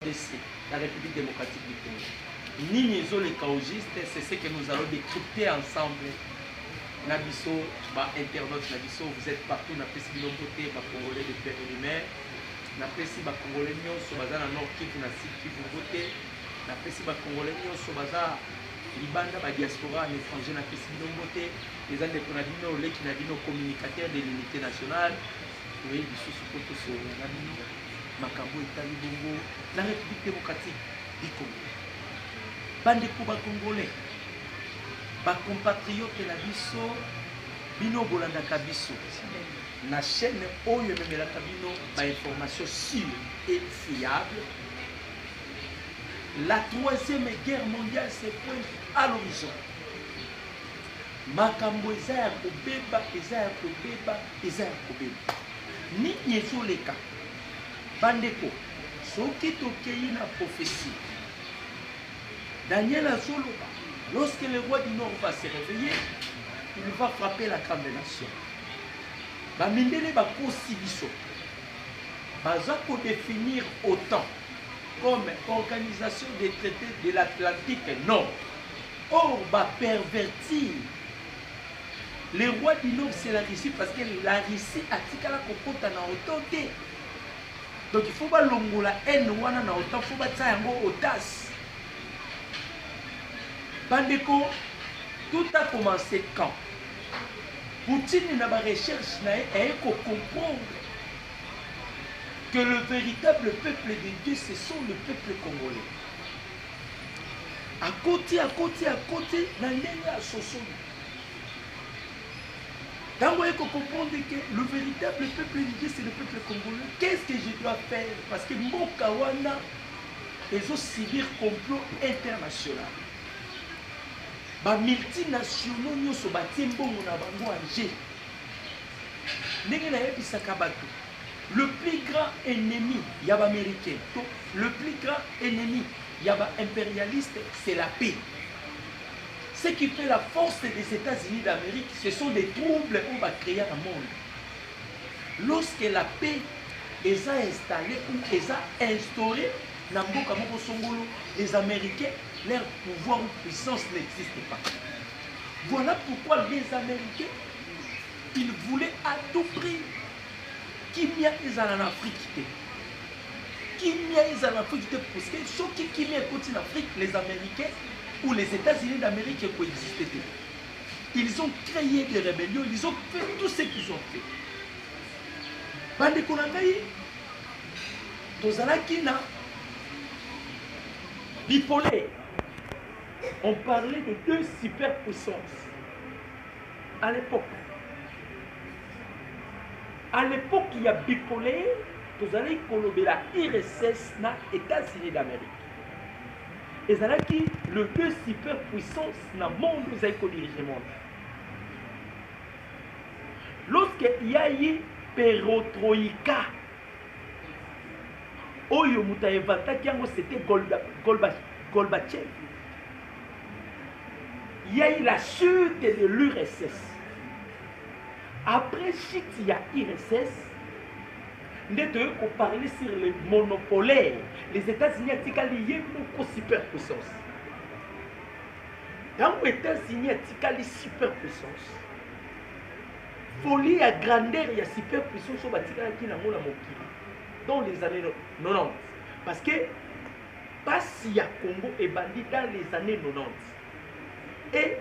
RDC, la République démocratique du Congo. Nini les chaogistes, c'est ce que nous allons décrypter ensemble. Nabiso, internautes, Nabiso, vous êtes partout, Napesi Bilobote, Congolais de père et de mère. Napesi Congolais Nyonso, Baza na Nord Kivu, na Sud Kivu Bote. Napesi Congolais Nyonso, Baza Libanda, diaspora, en étranger, Napesi Bilobote. Les indépendants, les qui n'ont communicateurs de l'unité nationale. Vous voyez, Bissou Sokoto, Nabino, Makambo, Italie, Bongo, la République démocratique du Congo. Bandeko Congolais. Ba compatriote na biso bino bolandaka biso na chaîne oyo ememelaka bino ba information sûre et fiable. La troisième guerre mondiale se pointe à l'horizon. Makambo eza ya kobeba, eza ya kobeba, eza ya kobeba. Ni ezoleka bandeko soki tokei na prophétie. Daniel azoloba. Lorsque le roi du Nord va se réveiller, il va frapper la grande nation. Bamindele bakosi biso. Baza ko définir OTAN comme organisation des traités de l'Atlantique Nord. Or, va pervertir. Le roi du Nord, c'est la Russie parce que la Russie a tika la kokota na OTAN. Donc il faut pas longola haine wana na OTAN, il faut pas tia yango audace. Bandeko, tout a commencé quand Poutine n'a pas recherche et comprendre que le véritable peuple de Dieu, ce sont le peuple congolais. À côté, dans l'État social. Quand vous comprendre que le véritable peuple de Dieu, c'est le peuple congolais, qu'est-ce que je dois faire? Parce que mon Kawana, ils ont subi complot international. Ba multinationaux nyonso batie mbongo na bango anje. Ndenge na yebisaka bato. Le plus grand ennemi ya ba américain, le plus grand ennemi ya ba impérialiste, c'est la paix. Ce qui fait la force des États-Unis d'Amérique, ce sont des troubles qu'on va créer dans le monde. Lorsque la paix est installée ou est instaurée, les Américains, leur pouvoir ou puissance n'existe pas. Voilà pourquoi les Américains, ils voulaient à tout prix qu'il y ait en Afrique. Qu'il y ait en Afrique, parce que ceux qui y en Afrique, les Américains ou les États-Unis d'Amérique coexistaient. Ils ont créé des rébellions, ils ont fait tout ce qu'ils ont fait. Bande Konangaï, Tozalakina, bipolaire. On parlait de deux superpuissances à l'époque. À l'époque, il y a bipolaire, vous allez colober la IRSS dans les États-Unis d'Amérique. Et c'est là que le deux superpuissances dans le monde, vous allez diriger le monde. Lorsqu'il y a eu perestroïka, Oyo Mutaevata, c'était Gorbatchev. Il y a eu la chute de l'URSS. Après chute, il y a l'URSS. Nous avons parlé sur les monopolaires. Les États-Unis ont lié beaucoup de superpuissance. Dans les États-Unis ont une superpuissance. Folie à grandeur, il y a superpuissance qui dans les années 90. Parce que Passia Congo est bandit dans les années 90. Et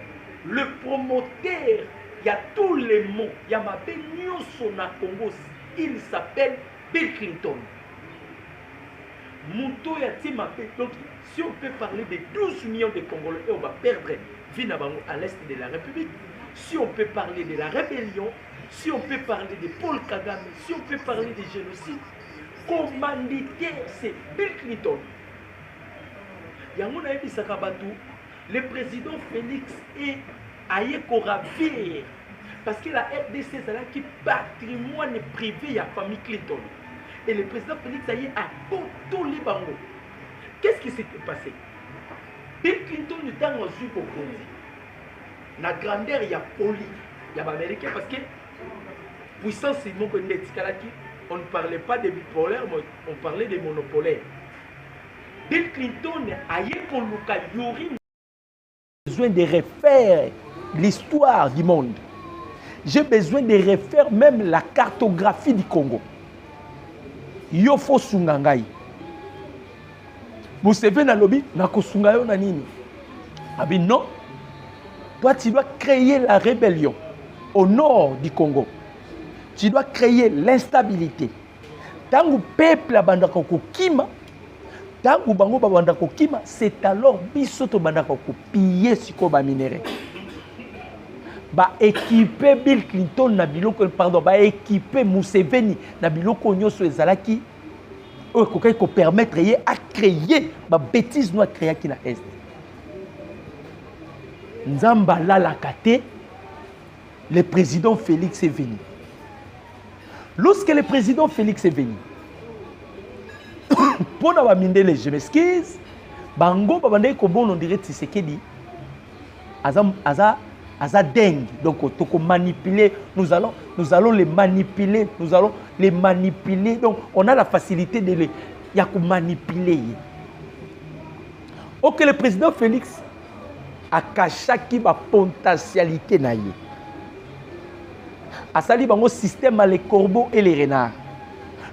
le promoteur, il y a tous les mots, il y a ma Nyonsona Congo, il s'appelle Bill Clinton. Mouto Yatima, donc si on peut parler de 12 millions de Congolais, on va perdre vie à l'est de la République. Si on peut parler de la rébellion, si on peut parler de Paul Kagame, si on peut parler de génocide, commanditaire, c'est Bill Clinton. Yangona Ebi Sakabatu, le président Félix est aïe ravir parce que la RDC c'est là qui patrimoine privé à la famille Clinton. Et le président Félix Aïe a tout les bangos. Qu'est-ce qui s'est passé? Bill Clinton est dans le sud au Burundi. La grandeur, il y a poli, il y a américain parce que puissance, c'est mon on ne parlait pas de bipolaire, on parlait de monopolaire. Bill Clinton a besoin de refaire l'histoire du monde. J'ai besoin de refaire même la cartographie du Congo. Yofo sungangai. Museveni alobi na kosunga yo na nini? Abi non. Toi tu dois créer la rébellion au nord du Congo. Tu dois créer l'instabilité. Tangu peuple abandaka kokima, tangu bango babandaka kokima, c'est alors biso to bandaka kopiller siko ba minéraux. Ba équiper Bill Clinton na biloko pardon, ba équiper Museveni na biloko nyonso ezalaki o ko ko permettre ye à créer ba bêtise no créer ki na est. Nzamba la kate, le président Félix est venu. Lorsque le président Félix est venu, pour nous mindele, je m'excuse, bango babandai ko bon on dirait Tshisekedi, aza dingue, donc toko manipuler, nous allons les manipuler, donc on a la facilité de les manipuler. Ok, le président Félix a caché qui va potentialité naïe. A sali bango système à les corbeaux et les renards.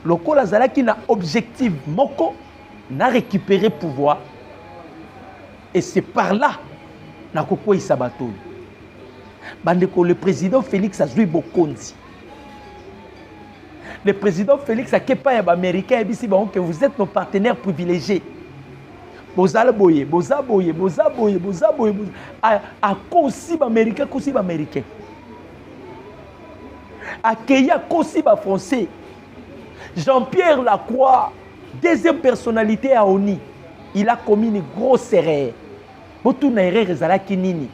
Le Kolazala qui n'a objectif moko n'a récupéré pouvoir et c'est par là na koko isabato. Bandeko le président Félix a joué beaucoup. Le président Félix a kepa ya américain et bisi bango que vous êtes nos partenaires privilégiés. Bozala boye, boza boye. A kosi ba américain, kosi ba américain. Akeya kosi ba français. Jean-Pierre Lacroix, deuxième personnalité à ONU, il a commis une grosse erreur. Botuna erreur ezalaki nini?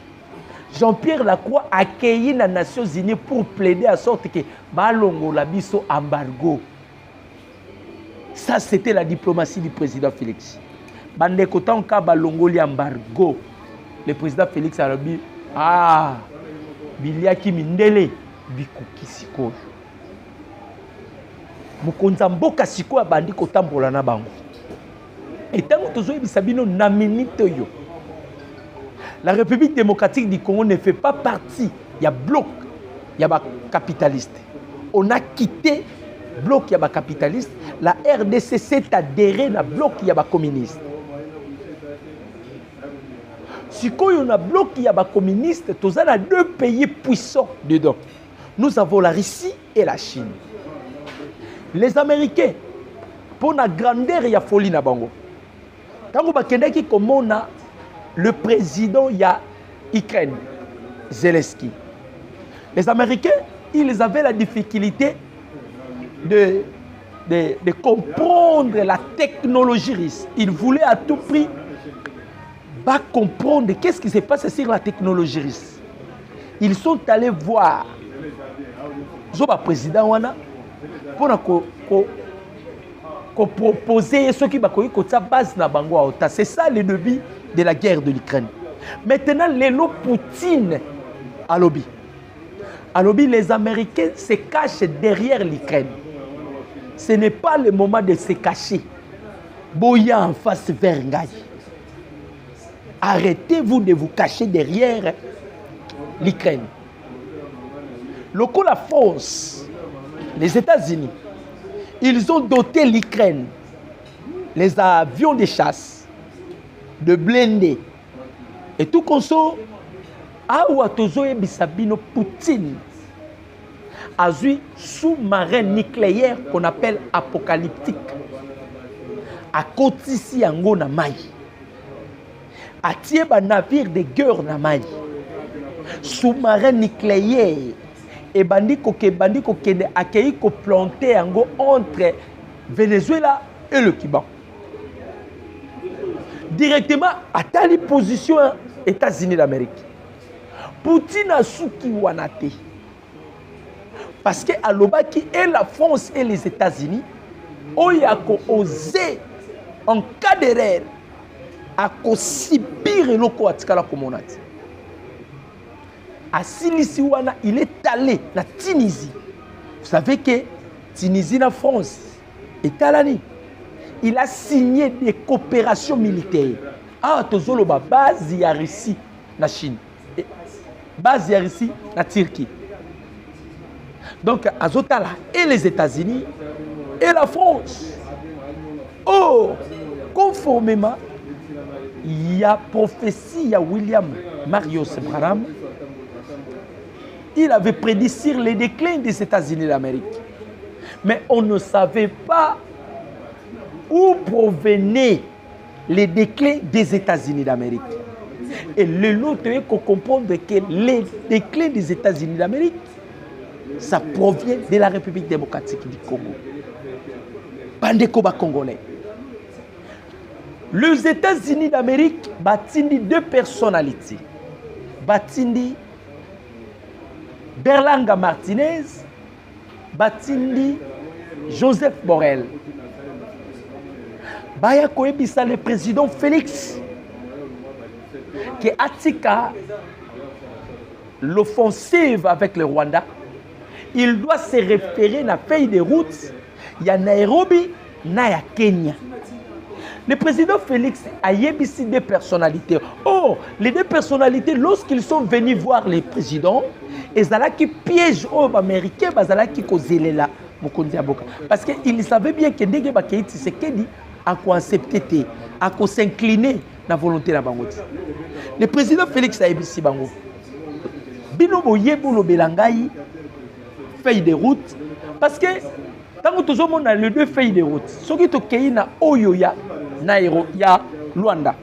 Jean-Pierre Lacroix a accueilli les Nations Unies pour plaider à sorte que balongo la biso embargo. Ça c'était la diplomatie du président Félix. Bande kotan ka balongo li embargo. Le président Félix a dit biliaki mindele bikuki sikoyo. Mokonza mboka sikoyo bandi kotambola na bango. Et tant que tozo yebisa bino na minute yo. La République démocratique du Congo ne fait pas partie. Il y a bloc, il y a capitaliste. On a quitté bloc, il y a capitaliste. La RDC s'est adhérée à bloc, il y a communiste. Si on a bloc, il y a communiste, tous on a deux pays puissants dedans. Nous avons la Russie et la Chine. Les Américains, pour la grandeur, il y a folie na bango. Quand vous avez comment on a le président, il y a Ukraine, Zelensky. Les Américains, ils avaient la difficulté de comprendre la technologie russe. Ils voulaient à tout prix pas comprendre qu'est-ce qui se passe sur la technologie russe. Ils sont allés voir le président Wana pour proposer ce qui va être base na bango. C'est ça le début de la guerre de l'Ukraine. Maintenant, Poutine à lobby. À lobby, les Américains se cachent derrière l'Ukraine. Ce n'est pas le moment de se cacher. Boya en face vers Ngaï. Arrêtez-vous de vous cacher derrière l'Ukraine. La France, les États-Unis, ils ont doté l'Ukraine, les avions de chasse, de blindés. Et tout comme ça, Poutine a eu sous-marin nucléaire qu'on appelle apocalyptique. A Kotisi Yango na Mai. A tié un navire de guerre na Mai. Sous-marin nucléaire. Et bandiko kende accueilli ko planter yango entre Venezuela et le Cuba. Directement à telle position États-Unis d'Amérique. Poutine a souki wanate. Parce que alobaki et la France et les États-Unis ont osé en cas d'erreur à subir le atikala komonati. À Silisiwana, il est allé à Tunisie. Vous savez que Tunisie, la France, est allée. il a signé des coopérations militaires. Ah, tozoloba base ya Russie na Chine. Base ya Russie na Turquie. Donc, Azotala et les États-Unis et la France. Oh, conformément, il y a prophétie, il y a William Marius Branham. Il avait prédit sur le déclin des États-Unis d'Amérique. Mais on ne savait pas où provenait le déclin des États-Unis d'Amérique. Et le nôtre est qu'on comprendre que le déclin des États-Unis d'Amérique, ça provient de la République démocratique du Congo. Bandekoba congolais. Les États-Unis d'Amérique batindi deux personnalités. Batindi Berlanga Martinez, batindi Joseph Borrell. Baya koyebisa le président Félix qui atika l'offensive avec le Rwanda. Il doit se référer à la feuille de route. Il y a Nairobi, il y a Kenya. Le président Félix a yébisi des personnalités. Oh, les deux personnalités, lorsqu'ils sont venus voir les présidents, ils allaient qui piègent aux Américains, ils allaient qui causaient là. Parce qu'ils savaient bien que Ndege Bakeïti, c'est qu'il dit à quoi accepter, à quoi s'incliner dans la volonté de la Bango. Le président Félix a yébisi Bango. Bino Boyebo lo Belangai, feuille de route. Parce que, tant que nous avons les deux feuilles de route, ce qui est na Oyoya, ya Luanda,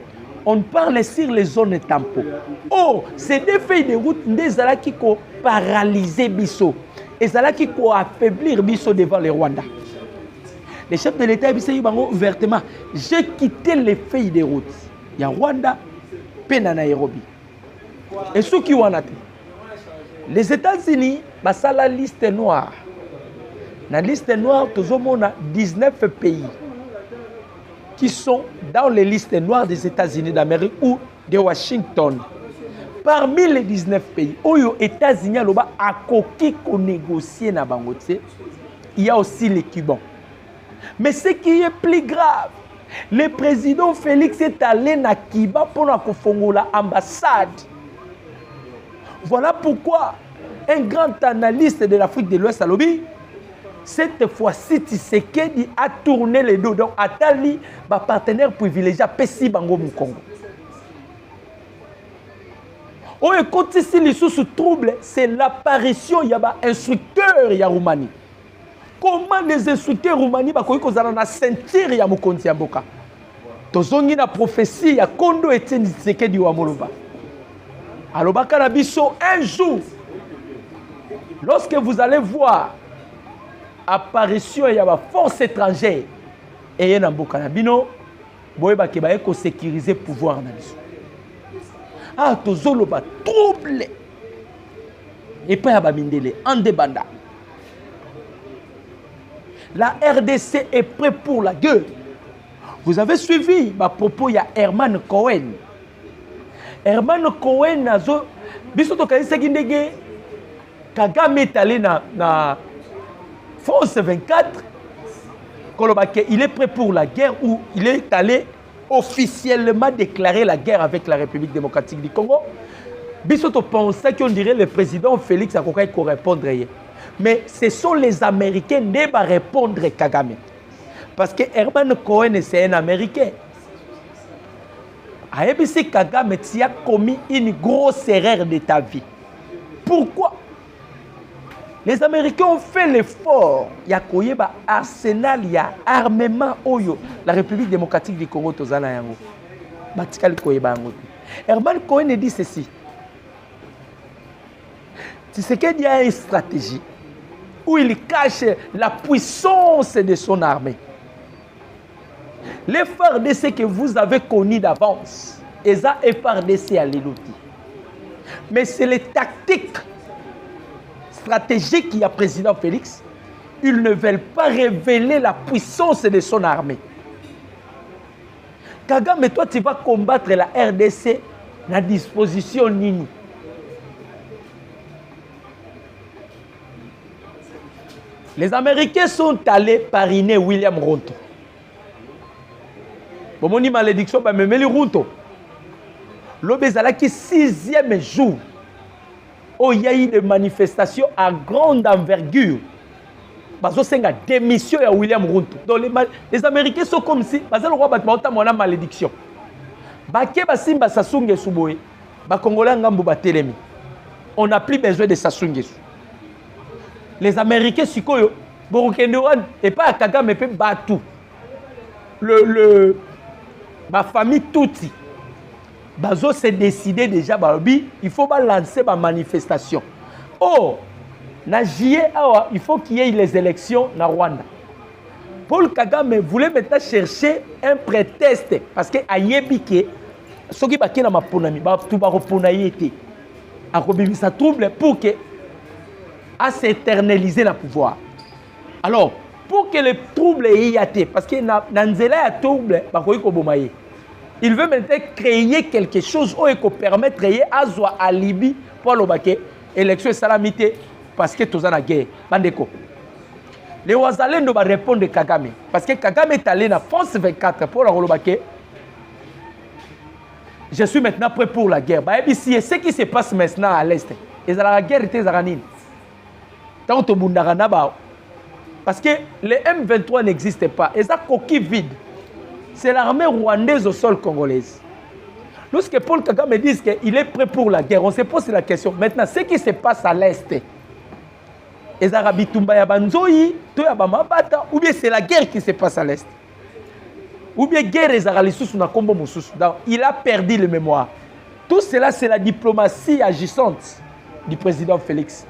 on parle sur les zones tampons. Oh, ces deux feuilles de route, des ala qui ont paralysé Bisso, et ala qui ont affaiblir Bisso devant le Rwanda. Les chefs de l'État disent ouvertement, j'ai quitté les feuilles de route. Il y a Rwanda, Pena Nairobi. Et ceux qui ont été, les États-Unis, c'est la liste noire. Dans la liste noire, nous avons 19 pays qui sont dans les listes noires des États-Unis d'Amérique ou de Washington. Parmi les 19 pays, où les États-Unis ont négocié na Bangote, il y a aussi les Cubains. Mais ce qui est plus grave, le président Félix est allé na Cuba pour la ambassade. Voilà pourquoi un grand analyste de l'Afrique de l'Ouest a lobby. Cette fois-ci, Tshisekedi a tourné les dos. Donc, Atali, ma partenaire privilégié, Pessi Bango Mukongo. On écoute ici les sous trouble, c'est l'apparition il y a un instructeur ya Roumanie. Comment les instructeurs Roumanie ba koyi kozana na ceinture ya Mukonzi Mboka. Tozongi na prophétie ya Kondo Etienne Tshisekedi wa Moloba. Aloba Kanabiso un jour, lorsque vous allez voir apparition ya ba force étrangère et na Mboka na bino, boyeba ke ba eko sécuriser pouvoir na biso. Ah, tozoloba trouble. Et pas ya ba mindele en débanda. La RDC est prêt pour la guerre. Vous avez suivi ma propos, il y a Herman Cohen. Herman Cohen nazo biso to kanisa kindege Kagame est allé na France 24. Il est prêt pour la guerre ou il est allé officiellement déclarer la guerre avec la République démocratique du Congo. Biso to pensait qu'on dirait le président Félix a qu'on répondre. Mais ce sont les Américains qui vont répondre Kagame. Parce que Herman Cohen, c'est un Américain. A ABC Kagame, tu as commis une grosse erreur de ta vie. Pourquoi? Les Américains ont fait l'effort. Il y a un arsenal, il y a armement. La République démocratique du Congo, Herman Cohen dit ceci. Tu sais qu'il y a une stratégie où il cache la puissance de son armée. Les FARDC que vous avez connus d'avance, ils ont FARDC à l'éloti. Mais c'est les tactiques stratégiques qu'il y a président Félix. Ils ne veulent pas révéler la puissance de son armée. Kagame, toi, tu vas combattre la RDC dans la disposition Nini. Les Américains sont allés parrainer William Ruto. bomoni malédiction bamemeli Ruto lobezala qui 6e jour où il y a eu des manifestations à grande envergure bazo senga démission ya William Ruto. Donc les Américains sont comme si bazalo roi batmota mona malédiction bake basimba sasunge suboye ba Congolais ngambo batelemi on n'a plus besoin de sasunge. Les Américains sikoyo Borokendewan et pas Kagame pe batu ma famille touti bazo s'est décidé déjà babi il faut lancer ma manifestation. Oh na juillet awa il faut qu'il y ait les élections na Rwanda. Paul Kagame voulait maintenant chercher un prétexte parce que ayebike soki bakina maponami ba tout ba reponaye été a kobimisa trouble pour que à s'éterniser le pouvoir. Alors, pour que le trouble y ait, parce que Nanzela a trouble, il veut maintenant créer quelque chose qui permettre à Zoa alibi pour le baquet, élection et salamité, parce que tout ça la guerre. Bandeko. Les Ouazalais ne vont répondre à Kagame, parce que Kagame est allé dans France 24 pour le baquet. Je suis maintenant prêt pour la guerre. Et ce qui se passe maintenant à l'Est, la guerre était zaranine. Tant que parce que les M23 n'existent pas. Et ça, coquille vide. C'est l'armée rwandaise au sol congolaise. Lorsque Paul Kagame dit qu'il est prêt pour la guerre, on se pose la question. Maintenant, ce qui se passe à l'Est, ou bien c'est la guerre qui se passe à l'Est. Ou bien guerre il a perdu le mémoire. Tout cela, c'est la diplomatie agissante du président Félix.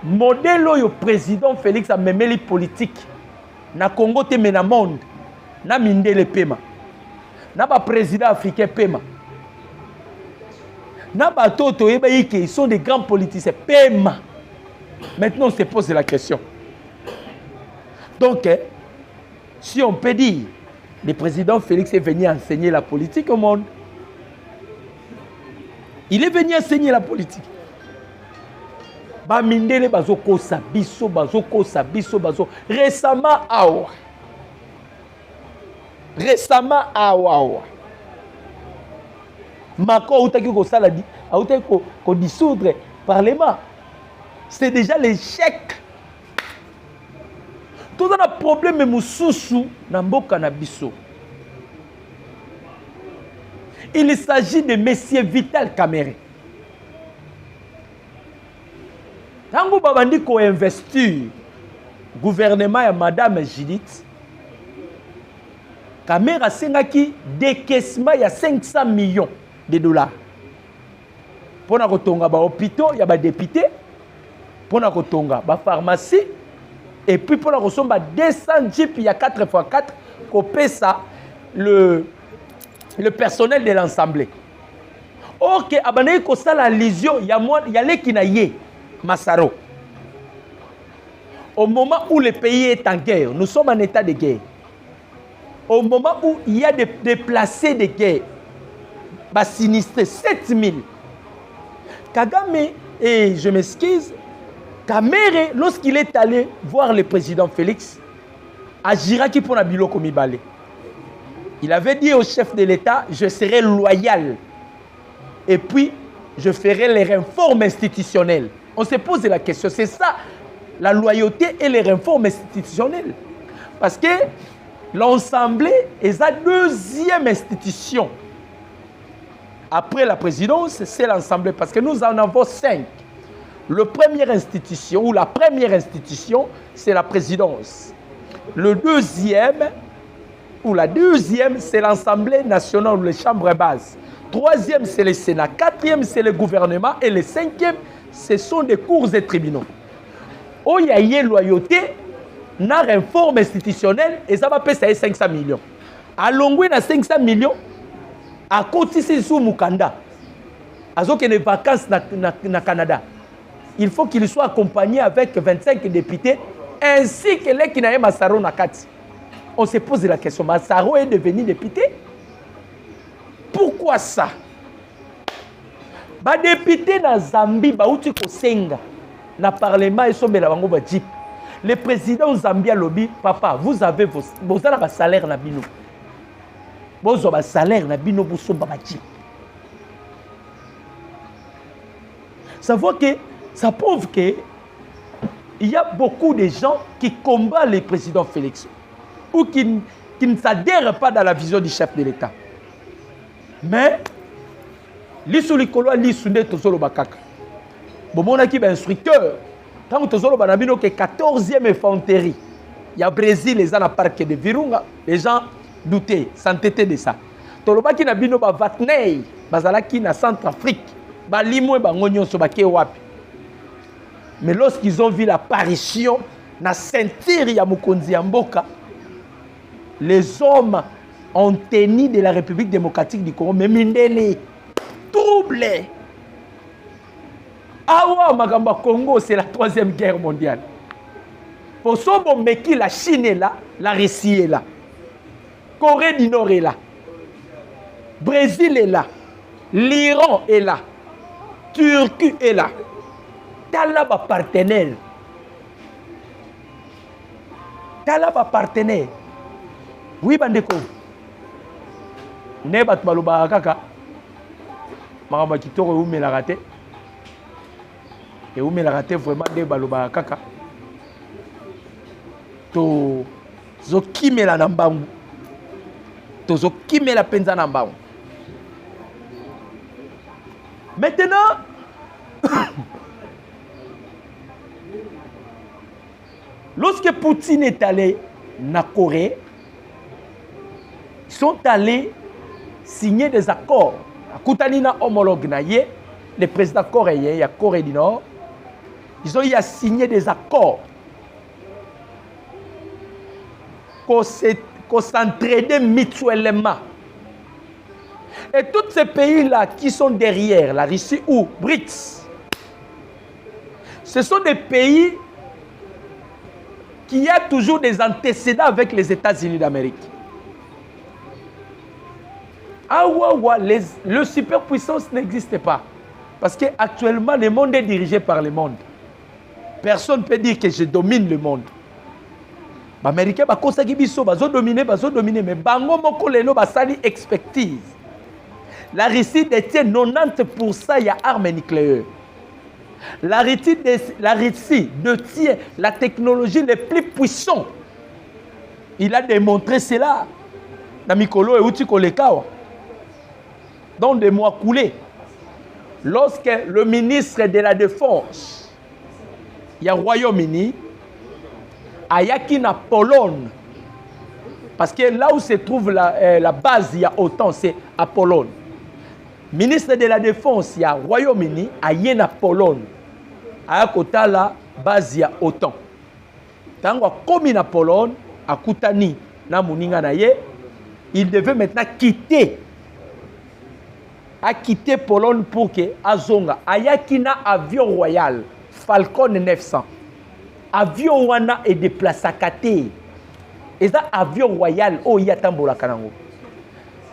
Modèle le président Félix a même les politiques na Congo te mena monde na mindele pema na ba président africain pema na ba toto ebaïke ils sont des grands politiciens pema. Maintenant on se pose la question. Donc si on peut dire le président Félix est venu enseigner la politique au monde, il est venu enseigner la politique. Bamindele bazoko sabiso récemment awa Macron outaki ko sala di outaki ko dissoudre parlement. C'est déjà l'échec. Tout un problème mususu na mboka na biso. Il s'agit de monsieur Vital Kamerhe. Tango babandi ko investir gouvernement ya madame Judith Kamerhe asengaki décaissement ya 500 millions de dollars pour na kotonga ba hôpitaux ya ba député, pour na kotonga ba pharmacie et puis pour na kosomba 200 jeeps ya 4x4 ko pesa le personnel de l'Assemblée. OK, abandé ko sala allusion ya leki na ye Massaro. Au moment où le pays est en guerre, nous sommes en état de guerre. Au moment où il y a des déplacés de guerre, bah sinistrés 7000. Kagame, et je m'excuse, Kamerhe, lorsqu'il est allé voir le président Félix, agira qui pour la biloko mibale. Il avait dit au chef de l'État, je serai loyal. Et puis, je ferai les réformes institutionnelles. On se pose la question, c'est ça, la loyauté et les réformes institutionnelles. Parce que l'Assemblée est la deuxième institution. Après la présidence, c'est l'Assemblée, parce que nous en avons 5. La première institution, ou la première institution, c'est la présidence. Le deuxième, ou la deuxième, c'est l'Assemblée nationale, ou les chambres basses. Troisième, c'est le Sénat. Quatrième, c'est le gouvernement. Et le cinquième, ce sont des cours et tribunaux. Où il y a une loyauté, une réforme institutionnelle, et ça va payer 500 millions. À Longwe, na 500 millions, à côté de sous Mukanda, à ce qu'il y a des vacances na Canada, il faut qu'il soit accompagné avec 25 députés, ainsi que les qui n'ont pas Massaro Nakati. On se pose la question, Massaro est devenu député? Pourquoi ça? Ba député na Zambie ba uti ko senga na parlement et sombe la bango ba jeep. Le président Zambia lobby, papa, vous avez vos salaires na bino. bozo ba salaire na bino bosomba ba chip. Ça voit que ça prouve que il y a beaucoup de gens qui combattent le président Félix ou qui ne s'adhèrent pas dans la vision du chef de l'État. Mais l'issue likolo l'issue de tozolo bakaka. Bomona ki ba instructeur tant tozolo banabino que 14e infanterie. Il y a Brésil les gens à parc de Virunga, les gens doutaient, s'entêtaient de ça. Toloba ki na bino ba Vatney, bazalaki na Centrafrique, ba limwe ba ngonyo so ba ke wapi. Mais lorsqu'ils ont vu l'apparition na ceinture ya Mokonzi ya Mboka, les hommes en tenue de la République démocratique du Congo, mais mindele, troublés. Awa Magamba Congo, c'est la 3e guerre mondiale. Pour ce moment, la Chine est là, la Russie est là, Corée du Nord est là, Brésil est là, l'Iran est là, Turquie est là. Talaba partenaire. Talaba partenaire. Oui, bandeko. Ne bat baluba kaka. Maramba kitoko ou la raté. Et ou la raté vraiment de baluba kaka. To zo kimela na mbangu. To zo kimela penza na mbangu. Maintenant lorsque Poutine est allé en Corée, ils sont allés signer des accords. Koutanina homologue naye, le président coréen, il y a Corée du Nord, ils ont eu à signer des accords qu'on s'entraidait mutuellement. Et tous ces pays-là qui sont derrière, la Russie ou BRICS, ce sont des pays qui a toujours des antécédents avec les États-Unis d'Amérique. Ah ouais, le superpuissance n'existe pas. Parce qu'actuellement, le monde est dirigé par le monde. Personne ne peut dire que je domine le monde. Les Américains vont dominer, mais bango moko lelo basali expertise. La Russie détient 90% de armes nucléaires. La Russie détient la technologie la plus puissante. Il a démontré cela. Namikolo et Uti Kolekawa. Dans des mois coulés, lorsque le ministre de la Défense, il y a Royaume-Uni, à Yakina Pologne, parce que là où se trouve la base, il y a OTAN, c'est à Pologne. Ministre de la Défense, il y a Royaume-Uni, à Yena Pologne. À côté la base, il y a OTAN. Tango comme na Pologne, à Koutani, na Muninga naye, il devait maintenant quitter Pologne pour que Azonga ayakina avion royal Falcon 900. Avion wana est déplacé à Kate. Et ça avion royal o yatambola kanango.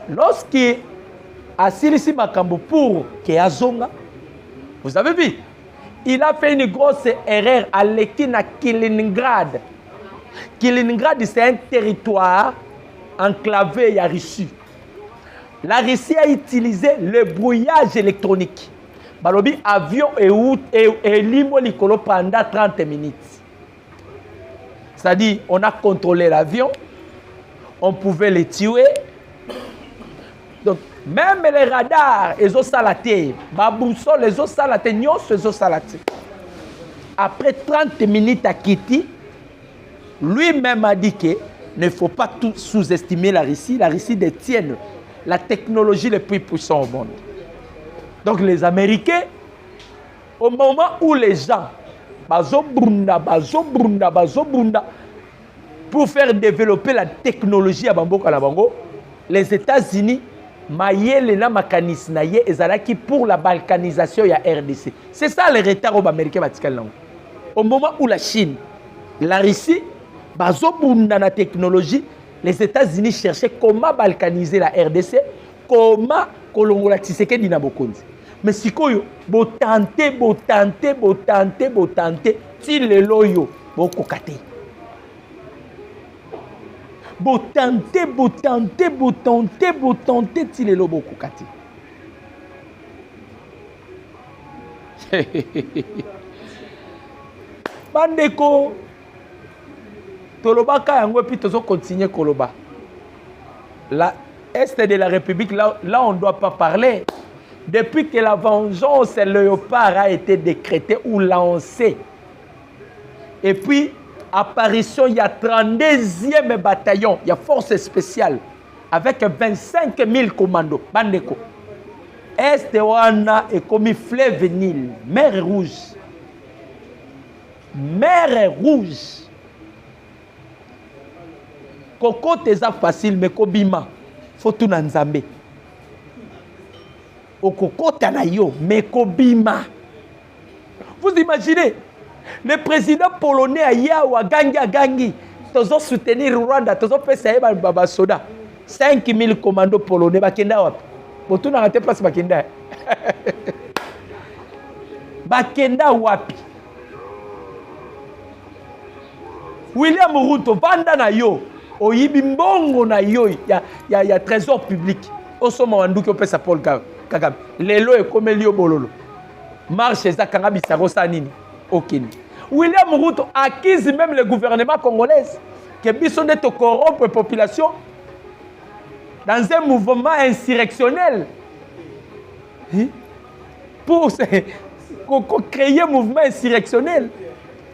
Lorsque Asilisi Makambo pour que Azonga, vous avez vu, il a fait une grosse erreur à l'équina Kaliningrad. Kaliningrad, c'est un territoire enclavé à Russie. La Russie a utilisé le brouillage électronique. Balobi avion et limo likolo pendant 30 minutes. C'est-à-dire, on a contrôlé l'avion, on pouvait les tuer. Donc, même les radars, ils ont salaté. Baboussol, ils ont salaté. Nyos, ils ont salaté. Après 30 minutes à Kitty, lui-même a dit qu'il ne faut pas tout sous-estimer la Russie. La Russie détient la technologie la plus puissante au monde. Donc les Américains, au moment où les gens pour faire développer la technologie à Bambo Kalabango, les États-Unis maillent la mécanisme qui pour la balkanisation de la RDC. C'est ça le retard aux Américains. Au moment où la Chine, la Russie, la technologie, les États-Unis cherchaient comment balkaniser la RDC, comment Kolongola Tshisekedi na Bokonzi. Mais si vous tentez, si le loyo, vous kokate. botante tilelo bokokati. Bandeko tolobaka yango puis tozo continuer koloba. La Est de la République, là on ne doit pas parler. Depuis que la vengeance léopard a été décrétée ou lancée, et puis apparition, il y a 32e bataillon, il y a force spéciale, avec 25 000 commandos. Bandeko. Est wana est comme fleuve Nil, mer rouge. Mer rouge. Koko teza facile, mais kobima. Faut tout nanzambe. Okoko tanayo, mais kobima. Vous imaginez, le président polonais a yawa gangi. Tozo soutenir Rwanda, tozo fait ça baba soda. 5 000 commandos polonais bakenda wapi. Botu na rate place bakenda. Bakenda wapi. William Ruto vanda na yo. Oyibi mbongo na yo ya trésor public. Osoma wanduki opesa Paul Kagame. Lelo ekomeli yo bololo. Marche za kanga bisaro sa nini? Okini. William Ruto accuse même le gouvernement congolais que biso de te corrompre la population dans un mouvement insurrectionnel. Pour créer un mouvement insurrectionnel.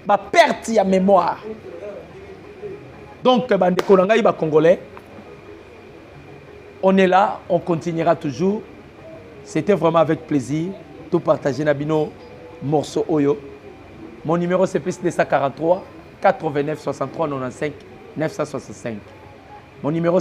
Ma perte de mémoire. Donc, Congolais, on est là, on continuera toujours. C'était vraiment avec plaisir. Tout partager Nabino morceau Oyo. Mon numéro c'est plus 243 89 63 95 965. Mon numéro